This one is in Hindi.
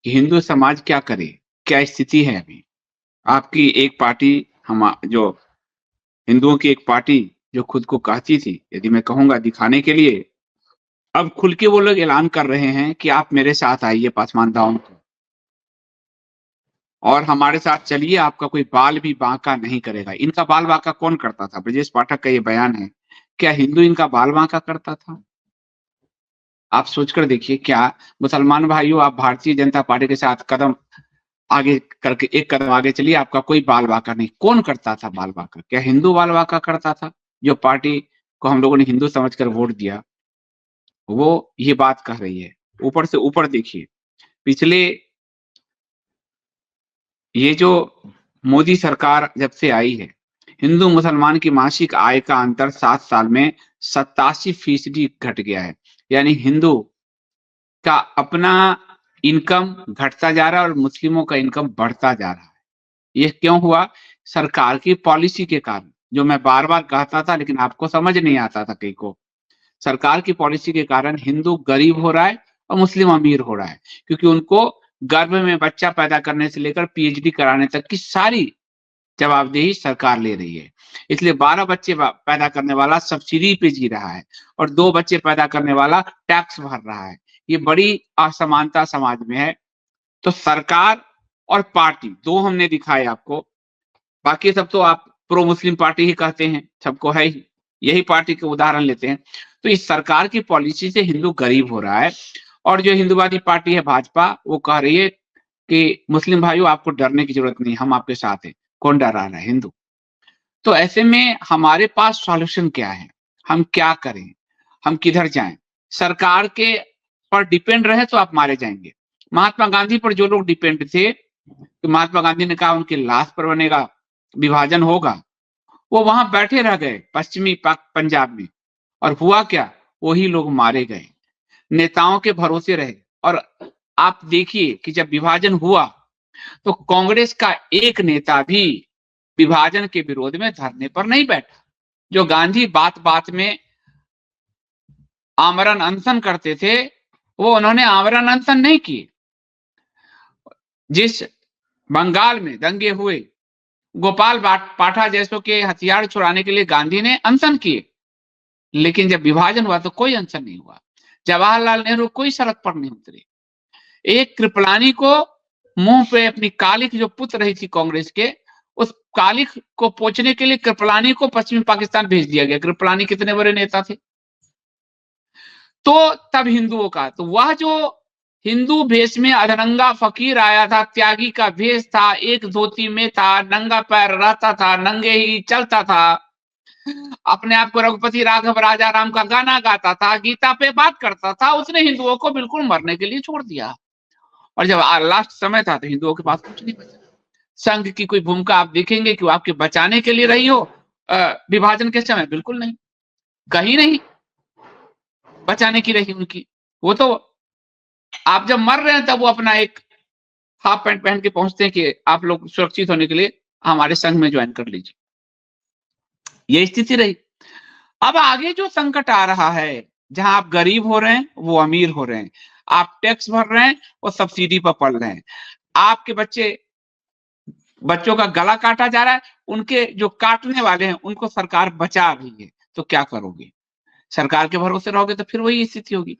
कि हिंदू समाज क्या करे, क्या स्थिति है अभी। आपकी एक पार्टी, हम जो हिंदुओं की एक पार्टी जो खुद को कहती थी, यदि मैं कहूँगा दिखाने के लिए, अब खुल के वो लोग ऐलान कर रहे हैं कि आप मेरे साथ आइए पासवान दाऊं को, और हमारे साथ चलिए, आपका कोई बाल भी बांका नहीं करेगा। इनका बाल बांका कौन करता था? ब्रजेश पाठक का ये बयान है। क्या हिंदू इनका बाल बांका करता था? आप सोचकर देखिए, क्या मुसलमान भाइयों, आप भारतीय जनता पार्टी के साथ कदम आगे करके एक कदम आगे चलिए, आपका कोई बाल बांका नहीं। कौन करता था बाल बांका? क्या हिंदू बाल बांका करता था? जो पार्टी को हम लोगों ने हिंदू समझकर वोट दिया, वो ये बात कह रही है। ऊपर से ऊपर देखिए, पिछले ये जो मोदी सरकार जब से आई है, हिंदू मुसलमान की मासिक आय का अंतर 7 साल में 87% घट गया है। यानी हिंदू का अपना इनकम घटता जा रहा है और मुस्लिमों का इनकम बढ़ता जा रहा है। ये क्यों हुआ? सरकार की पॉलिसी के कारण, जो मैं बार-बार कहता था लेकिन आपको समझ नहीं आता था कई को। सरकार की पॉलिसी के कारण हिंदू गरीब हो रहा है और मुस्लिम अमीर हो रहा है, क्योंकि उनको गर्भ में बच्चा पैदा करने से लेकर पीएचडी कराने तक की सारी जवाबदेही सरकार ले रही है। इसलिए 12 बच्चे पैदा करने वाला सब्सिडी पे जी रहा है और 2 बच्चे पैदा करने वाला टैक्स भर रहा है। ये बड़ी असमानता समाज में है। तो सरकार और पार्टी 2 हमने दिखाए आपको, बाकी सब तो आप प्रो मुस्लिम पार्टी ही कहते हैं, सबको है ही। यही पार्टी के उदाहरण लेते हैं। तो इस सरकार की पॉलिसी से हिंदू गरीब हो रहा है, और जो हिंदूवादी पार्टी है भाजपा, वो कह रही है कि मुस्लिम भाइयों आपको डरने की जरूरत नहीं, हम आपके साथ हैं। कौन डरा रहा है? हिंदू। तो ऐसे में हमारे पास सॉल्यूशन क्या है? हम क्या करें? हम किधर जाएं? सरकार के पर डिपेंड रहे तो आप मारे जाएंगे। महात्मा गांधी पर जो लोग डिपेंड थे, तो महात्मा गांधी ने कहा उनकी लाश पर बनेगा, विभाजन होगा, वो वहां बैठे रह गए पश्चिमी पंजाब में, और हुआ क्या? वही लोग मारे गए, नेताओं के भरोसे रहे। और आप देखिए कि जब विभाजन हुआ तो कांग्रेस का एक नेता भी विभाजन के विरोध में धरने पर नहीं बैठा। जो गांधी बात बात में आमरण अनशन करते थे, वो उन्होंने आमरण अनशन नहीं किए। जिस बंगाल में दंगे हुए, गोपाल पाठा जैसों के हथियार छुड़ाने के लिए गांधी ने अनशन किए, लेकिन जब विभाजन हुआ तो कोई अनशन नहीं हुआ। जवाहरलाल नेहरू कोई सड़क पर नहीं उतरे। एक कृपलानी को मुंह पे अपनी कालिख जो पुत रही थी कांग्रेस के, उस कालिख को पोंछने के लिए कृपलानी को पश्चिमी पाकिस्तान भेज दिया गया। कृपलानी कितने बड़े नेता थे। तो तब हिंदुओं का, तो वह जो हिंदू भेष में अधरंगा फकीर आया था, त्यागी का भेष था, एक धोती में था, नंगा पैर रहता था, नंगे ही चलता था, अपने आप को रघुपति राघव राजा राम का गाना गाता था, गीता पे बात करता था, उसने हिंदुओं को बिल्कुल मरने के लिए छोड़ दिया। और जब लास्ट समय था तो हिंदुओं के पास कुछ नहीं बचा। संघ की कोई भूमिका आप देखेंगे कि वो आपके बचाने के लिए रही हो विभाजन के समय? बिल्कुल नहीं, कहीं नहीं बचाने की रही उनकी। वो तो आप जब मर रहे हैं तब वो अपना एक हाफ पैंट पहन के पहुंचते हैं कि आप लोग सुरक्षित होने के लिए हमारे संघ में ज्वाइन कर लीजिए। ये स्थिति रही। अब आगे जो संकट आ रहा है, जहां आप गरीब हो रहे हैं वो अमीर हो रहे हैं, आप टैक्स भर रहे हैं वो सब्सिडी पर पड़ रहे हैं, आपके बच्चों का गला काटा जा रहा है, उनके जो काटने वाले हैं उनको सरकार बचा रही है। तो क्या करोगे? सरकार के भरोसे रहोगे तो फिर वही स्थिति होगी।